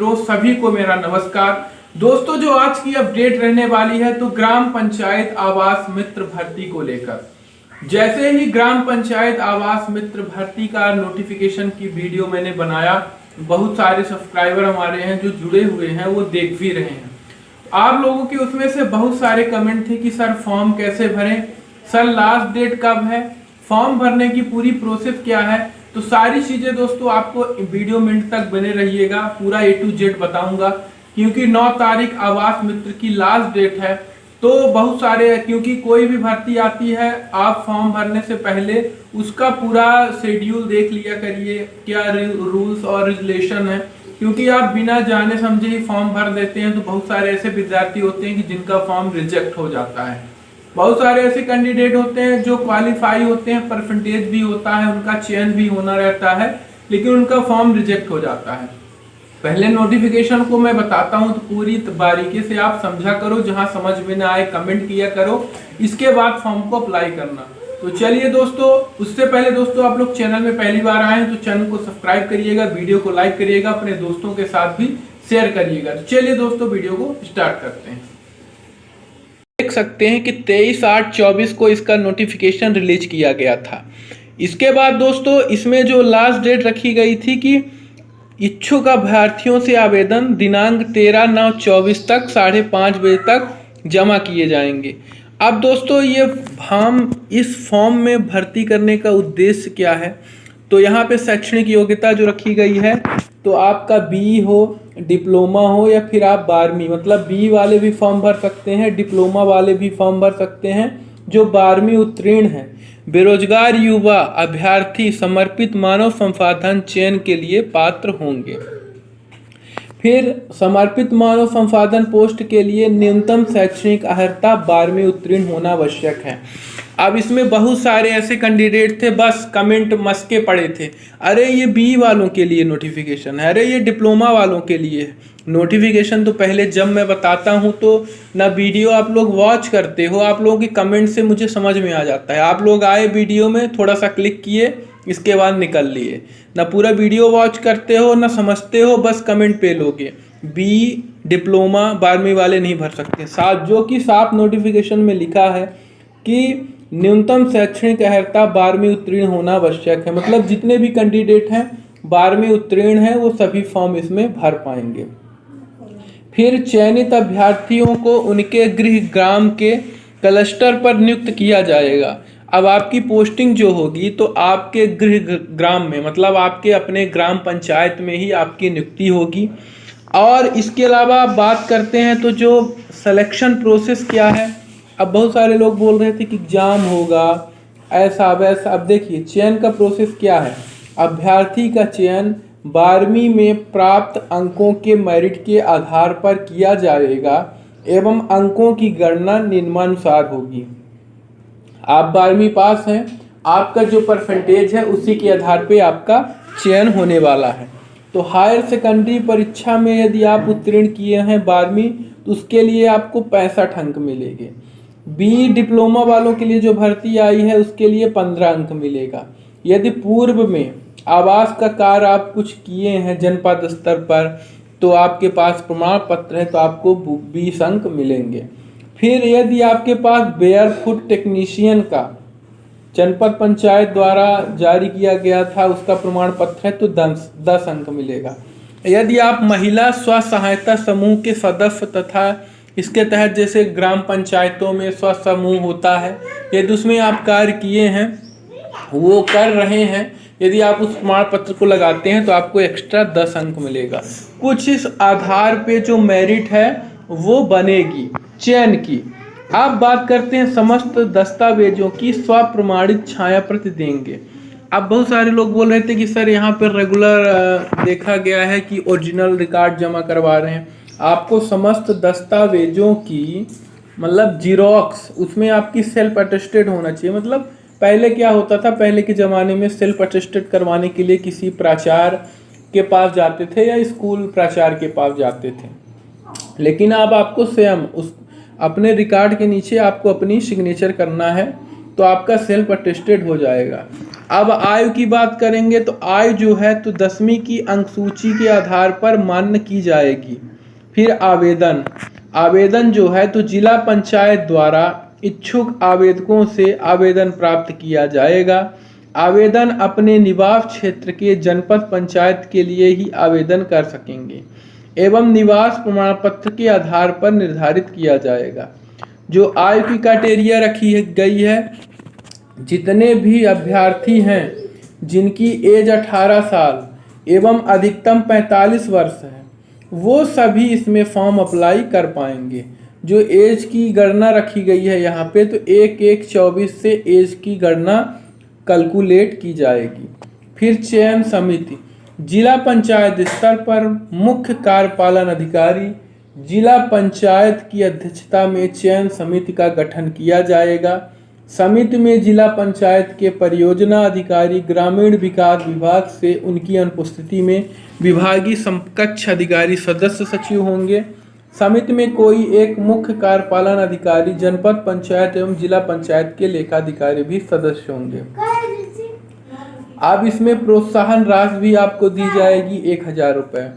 मित्रों सभी को मेरा नमस्कार। दोस्तों जो आज की अपडेट रहने वाली है तो ग्राम पंचायत आवास मित्र भर्ती को लेकर, जैसे ही ग्राम पंचायत आवास मित्र भर्ती का नोटिफिकेशन की वीडियो मैंने बनाया, बहुत सारे सब्सक्राइबर हमारे हैं जो जुड़े हुए हैं, वो देख भी रहे हैं। आप लोगों के उसमें से बहुत सारे कमेंट थे कि सर फॉर्म कैसे भरें, सर लास्ट डेट कब है, फॉर्म भरने की पूरी प्रोसेस क्या है। तो सारी चीजें दोस्तों आपको वीडियो मिनट तक बने रहिएगा, पूरा A to Z बताऊंगा, क्योंकि 9 तारीख आवास मित्र की लास्ट डेट है। तो बहुत सारे, क्योंकि कोई भी भर्ती आती है आप फॉर्म भरने से पहले उसका पूरा शेड्यूल देख लिया करिए, क्या रूल्स और रेगुलेशन है, क्योंकि आप बिना जाने समझे ही फॉर्म भर देते हैं तो बहुत सारे ऐसे विद्यार्थी होते हैं कि जिनका फॉर्म रिजेक्ट हो जाता है। बहुत सारे ऐसे कैंडिडेट होते हैं जो क्वालिफाई होते हैं, परसेंटेज भी होता है, उनका चयन भी होना रहता है, लेकिन उनका फॉर्म रिजेक्ट हो जाता है। पहले नोटिफिकेशन को मैं बताता हूं तो पूरी बारीकी से आप समझा करो, जहां समझ में ना आए कमेंट किया करो, इसके बाद फॉर्म को अप्लाई करना। तो चलिए दोस्तों, उससे पहले दोस्तों आप लोग चैनल में पहली बार आए हैं तो चैनल को सब्सक्राइब करिएगा, वीडियो को लाइक करिएगा, अपने दोस्तों के साथ भी शेयर करिएगा। तो चलिए दोस्तों वीडियो को स्टार्ट करते हैं। देख सकते हैं कि 23/8/24 को इसका नोटिफिकेशन रिलीज किया गया था। इसके बाद दोस्तों इसमें जो लास्ट डेट रखी गई थी कि इच्छुक अभ्यर्थियों से आवेदन दिनांक 13/9/24 तक 5:30 बजे तक जमा किए जाएंगे। अब दोस्तों ये हम इस फॉर्म में भर्ती करने का उद्देश्य क्या है, तो यहाँ पे शैक्षणिक योग्यता जो रखी गई है तो आपका BE हो, डिप्लोमा हो, या फिर आप 12वीं, मतलब BE वाले भी फॉर्म भर सकते हैं, डिप्लोमा वाले भी फॉर्म भर सकते हैं जो 12वीं उत्तीर्ण हैं। बेरोजगार युवा अभ्यर्थी समर्पित मानव संसाधन चयन के लिए पात्र होंगे। फिर समर्पित मानव संसाधन पोस्ट के लिए न्यूनतम शैक्षणिक अर्हता 12वीं उत्तीर्ण होना आवश्यक है। अब इसमें बहुत सारे ऐसे कैंडिडेट थे, बस कमेंट मस्के पड़े थे, अरे ये BE वालों के लिए नोटिफिकेशन है, अरे ये डिप्लोमा वालों के लिए नोटिफिकेशन। तो पहले जब मैं बताता हूँ तो ना वीडियो आप लोग वॉच करते हो, आप लोगों के कमेंट से मुझे समझ में आ जाता है। आप लोग आए वीडियो में, थोड़ा सा क्लिक किए, इसके बाद निकल लिए, ना पूरा वीडियो वॉच करते हो ना समझते हो, बस कमेंट पे लोगे। BE डिप्लोमा 12वीं वाले नहीं भर सकते, साफ जो कि साफ नोटिफिकेशन में लिखा है कि न्यूनतम शैक्षणिक अर्हता 12वीं उत्तीर्ण होना आवश्यक है। मतलब जितने भी कैंडिडेट हैं 12वीं उत्तीर्ण हैं वो सभी फॉर्म इसमें भर पाएंगे। फिर चयनित अभ्यर्थियों को उनके गृह ग्राम के क्लस्टर पर नियुक्त किया जाएगा। अब आपकी पोस्टिंग जो होगी तो आपके गृह ग्राम में, मतलब आपके अपने ग्राम पंचायत में ही आपकी नियुक्ति होगी। और इसके अलावा आप बात करते हैं तो जो सिलेक्शन प्रोसेस क्या है, अब बहुत सारे लोग बोल रहे थे कि एग्जाम होगा ऐसा वैसा। अब देखिए चयन का प्रोसेस क्या है, अभ्यर्थी का चयन 12वीं में प्राप्त अंकों के मेरिट के आधार पर किया जाएगा एवं अंकों की गणना निम्नानुसार होगी। आप 12वीं पास हैं, आपका जो परसेंटेज है उसी के आधार पे आपका चयन होने वाला है। तो हायर सेकेंडरी परीक्षा में यदि आप उत्तीर्ण किए हैं 12वीं तो उसके लिए आपको 65 अंक मिलेंगे। BE डिप्लोमा वालों के लिए जो भर्ती आई है उसके लिए 15 अंक मिलेगा। यदि पूर्व में आवास का कार्य आप कुछ किए हैं जनपद स्तर पर तो आपके पास प्रमाण पत्र है तो आपको 20 अंक मिलेंगे। फिर यदि आपके पास बेयरफुट टेक्नीशियन का जनपद पंचायत द्वारा जारी किया गया था उसका प्रमाण पत्र है तो 10 अंक मिलेगा। यदि आप महिला स्व सहायता समूह के सदस्य तथा इसके तहत जैसे ग्राम पंचायतों में स्व समूह होता है, यदि उसमें आप कार्य किए हैं, वो कर रहे हैं, यदि आप उस प्रमाण पत्र को लगाते हैं तो आपको एक्स्ट्रा 10 अंक मिलेगा। कुछ इस आधार पे जो मेरिट है वो बनेगी चयन की। आप बात करते हैं समस्त दस्तावेजों की स्वप्रमाणित छाया प्रति देंगे। अब बहुत सारे लोग बोल रहे थे कि सर यहाँ पर रेगुलर देखा गया है कि ओरिजिनल रिकॉर्ड जमा करवा रहे हैं। आपको समस्त दस्तावेजों की मतलब जीरोक्स, उसमें आपकी सेल्फ अटेस्टेड होना चाहिए। मतलब पहले क्या होता था, पहले के ज़माने में सेल्फ अटेस्टेड करवाने के लिए किसी प्राचार्य के पास जाते थे या स्कूल प्राचार्य के पास जाते थे, लेकिन अब आपको स्वयं उस अपने रिकॉर्ड के नीचे आपको अपनी सिग्नेचर करना है तो आपका सेल्फ अटेस्टेड हो जाएगा। अब आयु की बात करेंगे तो आयु जो है तो 10वीं की अंक सूची के आधार पर मान्य की जाएगी। फिर आवेदन, आवेदन जो है तो जिला पंचायत द्वारा इच्छुक आवेदकों से आवेदन प्राप्त किया जाएगा। आवेदन अपने निवास क्षेत्र के जनपद पंचायत के लिए ही आवेदन कर सकेंगे एवं निवास प्रमाण पत्र के आधार पर निर्धारित किया जाएगा। जो आयु की क्राइटेरिया रखी गई है, जितने भी अभ्यर्थी हैं जिनकी एज 18 साल एवं अधिकतम 45 वर्ष है, वो सभी इसमें फॉर्म अप्लाई कर पाएंगे। जो एज की गणना रखी गई है यहाँ पे तो 1/1/24 से एज की गणना कैलकुलेट की जाएगी। फिर चयन समिति, जिला पंचायत स्तर पर मुख्य कार्यपालन अधिकारी जिला पंचायत की अध्यक्षता में चयन समिति का गठन किया जाएगा। समिति में जिला पंचायत के परियोजना अधिकारी ग्रामीण विकास विभाग से उनकी अनुपस्थिति में विभागीय समकक्ष अधिकारी सदस्य सचिव होंगे। समिति में कोई एक मुख्य कार्यपालन अधिकारी जनपद पंचायत एवं जिला पंचायत के लेखाधिकारी भी सदस्य होंगे। अब इसमें प्रोत्साहन राशि भी आपको दी जाएगी 1000 रुपये।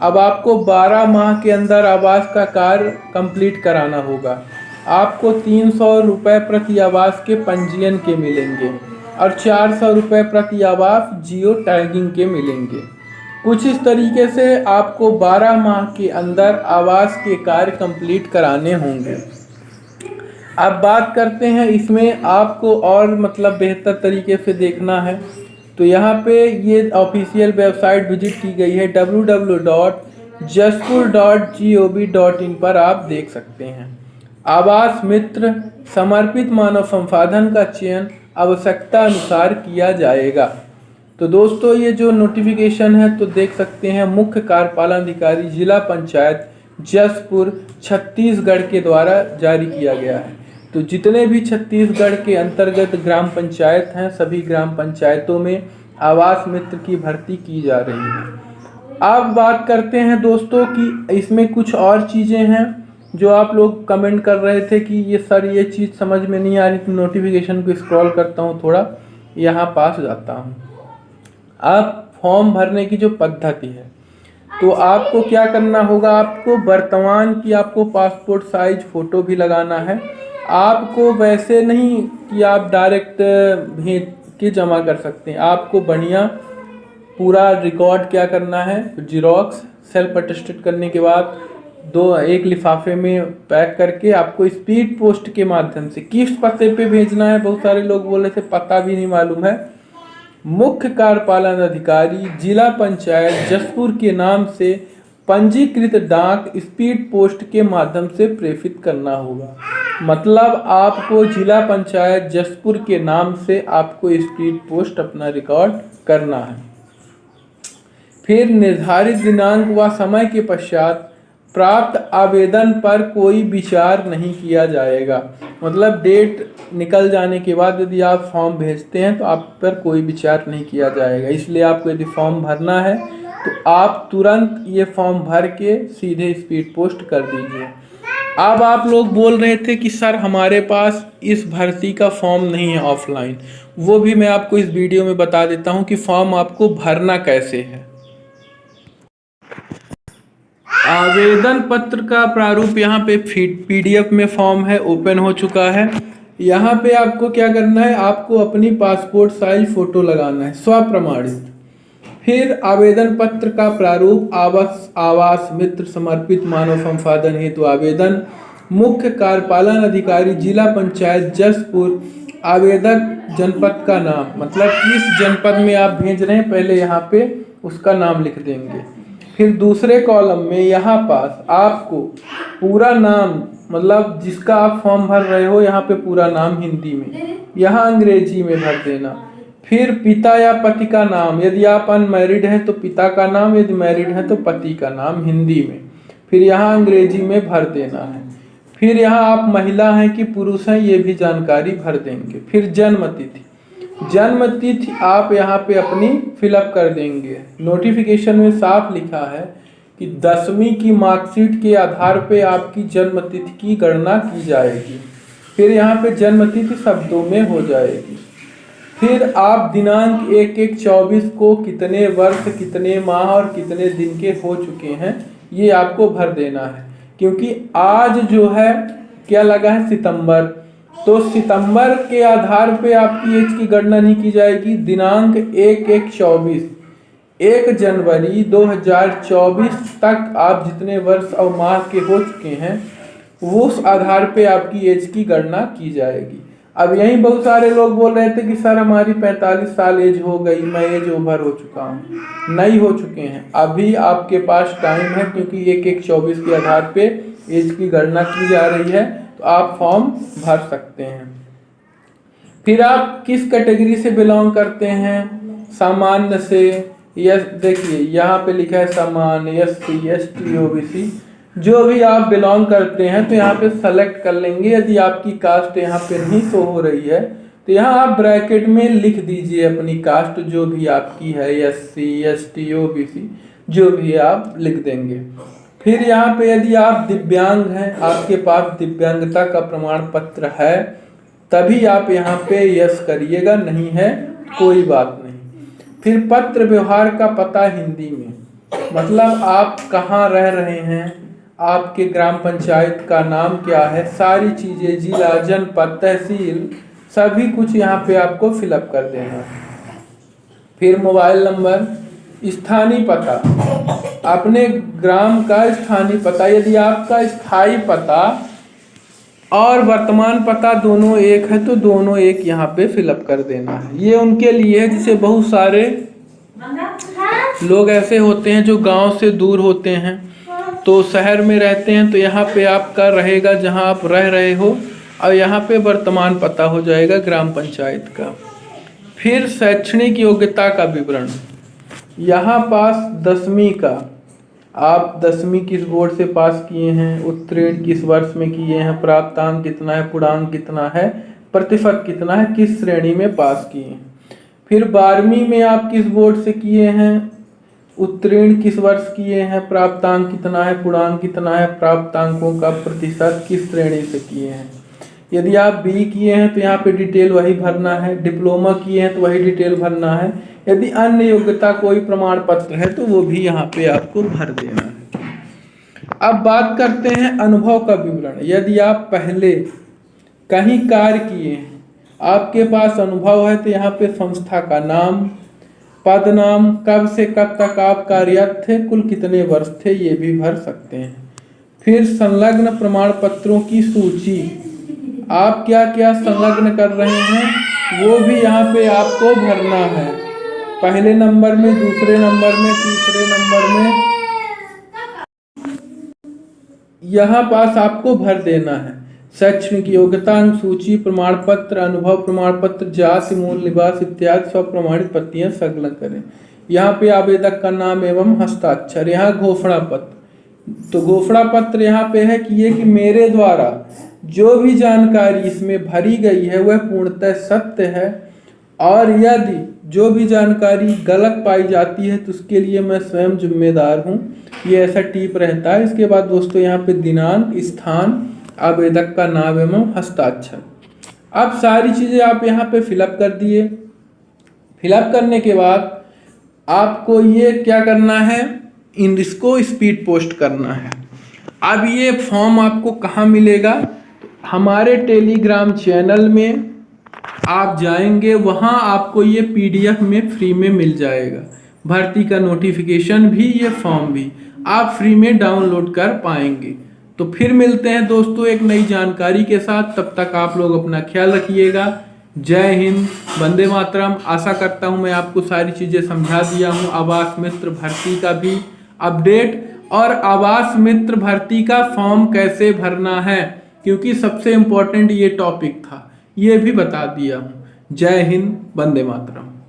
अब आपको 12 माह के अंदर आवास का कार्य कंप्लीट कराना होगा। आपको 300 रुपये प्रति आवास के पंजीयन के मिलेंगे और 400 रुपये प्रति आवास जियो टैगिंग के मिलेंगे। कुछ इस तरीके से आपको 12 माह के अंदर आवास के कार्य कंप्लीट कराने होंगे। अब बात करते हैं इसमें आपको और मतलब बेहतर तरीके से देखना है तो यहाँ पे ये ऑफिशियल वेबसाइट विजिट की गई है www.jaspur.gov.in पर आप देख सकते हैं। आवास मित्र समर्पित मानव संसाधन का चयन आवश्यकता अनुसार किया जाएगा। तो दोस्तों ये जो नोटिफिकेशन है तो देख सकते हैं मुख्य कार्यपालन अधिकारी जिला पंचायत जसपुर छत्तीसगढ़ के द्वारा जारी किया गया है। तो जितने भी छत्तीसगढ़ के अंतर्गत ग्राम पंचायत हैं सभी ग्राम पंचायतों में आवास मित्र की भर्ती की जा रही है। अब बात करते हैं दोस्तों कि इसमें कुछ और चीज़ें हैं जो आप लोग कमेंट कर रहे थे कि ये सर ये चीज़ समझ में नहीं आ रही। नोटिफिकेशन को स्क्रॉल करता हूँ, थोड़ा यहाँ पास जाता हूँ। अब फॉर्म भरने की जो पद्धति है तो आपको क्या करना होगा, आपको वर्तमान की आपको पासपोर्ट साइज फ़ोटो भी लगाना है। आपको वैसे नहीं कि आप डायरेक्ट भेज के जमा कर सकते हैं, आपको बढ़िया पूरा रिकॉर्ड क्या करना है, जीरोक्स सेल्फ अटेस्टेड करने के बाद एक लिफाफे में पैक करके आपको स्पीड पोस्ट के माध्यम से किस पते पे भेजना है। बहुत सारे लोग बोले थे पता भी नहीं मालूम है। मुख्य कार्यपालन अधिकारी जिला पंचायत जसपुर के नाम से पंजीकृत डाक स्पीड पोस्ट के माध्यम से प्रेषित करना होगा। मतलब आपको जिला पंचायत जसपुर के नाम से आपको स्पीड पोस्ट अपना रिकॉर्ड करना है। फिर निर्धारित दिनांक व समय के पश्चात प्राप्त आवेदन पर कोई विचार नहीं किया जाएगा। मतलब डेट निकल जाने के बाद यदि आप फॉर्म भेजते हैं तो आप पर कोई विचार नहीं किया जाएगा। इसलिए आपको यदि फॉर्म भरना है तो आप तुरंत ये फॉर्म भर के सीधे स्पीड पोस्ट कर दीजिए। अब आप लोग बोल रहे थे कि सर हमारे पास इस भर्ती का फॉर्म नहीं है ऑफलाइन, वो भी मैं आपको इस वीडियो में बता देता हूँ कि फॉर्म आपको भरना कैसे है। आवेदन पत्र का प्रारूप यहाँ पे PDF में फॉर्म है, ओपन हो चुका है। यहाँ पे आपको क्या करना है, आपको अपनी पासपोर्ट साइज फ़ोटो लगाना है स्वप्रमाणित। फिर आवेदन पत्र का प्रारूप आवास मित्र समर्पित मानव संसाधन हेतु आवेदन मुख्य कार्यपालन अधिकारी जिला पंचायत जसपुर आवेदक जनपद का नाम, मतलब किस जनपद में आप भेज रहे हैं पहले यहाँ पे उसका नाम लिख देंगे। फिर दूसरे कॉलम में यहाँ पास आपको पूरा नाम, मतलब जिसका आप फॉर्म भर रहे हो यहाँ पे पूरा नाम हिंदी में, यहाँ अंग्रेजी में भर देना। फिर पिता या पति का नाम, यदि आप अनमैरिड हैं तो पिता का नाम, यदि मैरिड हैं तो पति का नाम हिंदी में, फिर यहाँ अंग्रेजी में भर देना है। फिर यहाँ आप महिला हैं कि पुरुष हैं ये भी जानकारी भर देंगे। फिर जन्म तिथि, जन्म तिथि आप यहाँ पे अपनी फिलअप कर देंगे। नोटिफिकेशन में साफ लिखा है कि 10वीं की मार्कशीट के आधार पे आपकी जन्म तिथि की गणना की जाएगी। फिर यहाँ पे जन्म तिथि शब्दों में हो जाएगी। फिर आप दिनांक 1/1/24 को कितने वर्ष, कितने माह और कितने दिन के हो चुके हैं ये आपको भर देना है। क्योंकि आज जो है क्या लगा है, सितंबर, तो सितंबर के आधार पे आपकी एज की गणना नहीं की जाएगी। दिनांक 1/1/24, 1 जनवरी 2024 तक आप जितने वर्ष और माह के हो चुके हैं वो उस आधार पे आपकी एज की गणना की जाएगी। अब यहीं बहुत सारे लोग बोल रहे थे कि सर हमारी 45 साल एज हो गई, मैं एज ओवर हो चुका हूँ। नहीं हो चुके हैं, अभी आपके पास टाइम है, क्योंकि 1/1/24 के आधार पे एज की गणना की जा रही है, तो आप फॉर्म भर सकते हैं। फिर आप किस कैटेगरी से बिलोंग करते हैं, सामान्य से, यस देखिए यहाँ पे लिखा है सामान्य, SC ST OBC, जो भी आप बिलोंग करते हैं तो यहाँ पे सेलेक्ट कर लेंगे। यदि आपकी कास्ट यहाँ पे नहीं शो हो रही है तो यहाँ आप ब्रैकेट में लिख दीजिए अपनी कास्ट जो भी आपकी है, SC ST OBC जो भी आप लिख देंगे। फिर यहाँ पे यदि आप दिव्यांग हैं, आपके पास दिव्यांगता का प्रमाण पत्र है, तभी आप यहाँ पे यस करिएगा, नहीं है कोई बात नहीं। फिर पत्र व्यवहार का पता हिंदी में, मतलब आप कहाँ रह रहे हैं, आपके ग्राम पंचायत का नाम क्या है, सारी चीज़ें, जिला, जनपद, तहसील, सभी कुछ यहाँ पे आपको फिलअप कर देना है। फिर मोबाइल नंबर, स्थानीय पता, अपने ग्राम का स्थानीय पता, यदि आपका स्थायी पता और वर्तमान पता दोनों एक है तो दोनों एक यहाँ पे फिलअप कर देना है। ये उनके लिए है जिसे बहुत सारे लोग ऐसे होते हैं जो गांव से दूर होते हैं तो शहर में रहते हैं, तो यहाँ पे आपका रहेगा जहाँ आप रह रहे हो और यहाँ पे वर्तमान पता हो जाएगा ग्राम पंचायत का। फिर शैक्षणिक योग्यता का विवरण, यहाँ पास 10वीं का, आप 10वीं किस बोर्ड से पास किए हैं, उत्तीर्ण किस वर्ष में किए हैं, प्राप्तांक कितना है, पूर्णांक कितना है, प्रतिशत कितना है, किस श्रेणी में पास किए हैं। फिर 12वीं में आप किस बोर्ड से किए हैं, उत्तीर्ण किस वर्ष किए हैं, प्राप्तांक कितना है, पूर्णांक कितना है, प्राप्तांकों का प्रतिशत किस श्रेणी से किए हैं। यदि आप बी किए हैं तो यहाँ पे डिटेल वही भरना है, डिप्लोमा किए हैं तो वही डिटेल भरना है। यदि अन्य योग्यता कोई प्रमाण पत्र है तो वो भी यहाँ पे आपको भर देना है। अब बात करते हैं अनुभव का विवरण। यदि आप पहले कहीं कार्य किए हैं, आपके पास अनुभव है, तो यहाँ पे संस्था का नाम, पद नाम, कब से कब तक आप कार्यरत थे, कुल कितने वर्ष थे, ये भी भर सकते हैं। फिर संलग्न प्रमाण पत्रों की सूची, आप क्या क्या संलग्न कर रहे हैं वो भी यहाँ पे आपको भरना है, पहले नंबर में, दूसरे नंबर में, तीसरे नंबर में, यहाँ पास आपको भर देना है। शैक्षणिक योग्यता सूची, प्रमाण पत्र, अनुभव प्रमाण पत्र, जाति, मूल निवास इत्यादि सब प्रमाणित प्रतियां संलग्न करें। यहाँ पे आवेदक का नाम एवं हस्ताक्षर। यहाँ घोषणा पत्र, तो घोषणा पत्र यहाँ पे है कि ये कि मेरे द्वारा जो भी जानकारी इसमें भरी गई है वह पूर्णतः सत्य है, और यदि जो भी जानकारी गलत पाई जाती है तो उसके लिए मैं स्वयं जिम्मेदार हूँ। ये ऐसा टिप रहता है। इसके बाद दोस्तों यहाँ पे दिनांक, स्थान, आवेदक का नाम एवं हस्ताक्षर। अब सारी चीज़ें आप यहाँ पे फिलअप कर दिए। फिलअप करने के बाद आपको ये क्या करना है, इसको स्पीड पोस्ट करना है। अब ये फॉर्म आपको कहाँ मिलेगा, हमारे टेलीग्राम चैनल में आप जाएंगे, वहाँ आपको ये PDF में फ्री में मिल जाएगा। भर्ती का नोटिफिकेशन भी, ये फॉर्म भी आप फ्री में डाउनलोड कर पाएंगे। तो फिर मिलते हैं दोस्तों एक नई जानकारी के साथ, तब तक आप लोग अपना ख्याल रखिएगा। जय हिंद, वंदे मातरम। आशा करता हूँ मैं आपको सारी चीज़ें समझा दिया हूँ। आवास मित्र भर्ती का भी अपडेट और आवास मित्र भर्ती का फॉर्म कैसे भरना है, क्योंकि सबसे इम्पोर्टेंट ये टॉपिक था, ये भी बता दिया हूँ। जय हिंद, वंदे मातरम।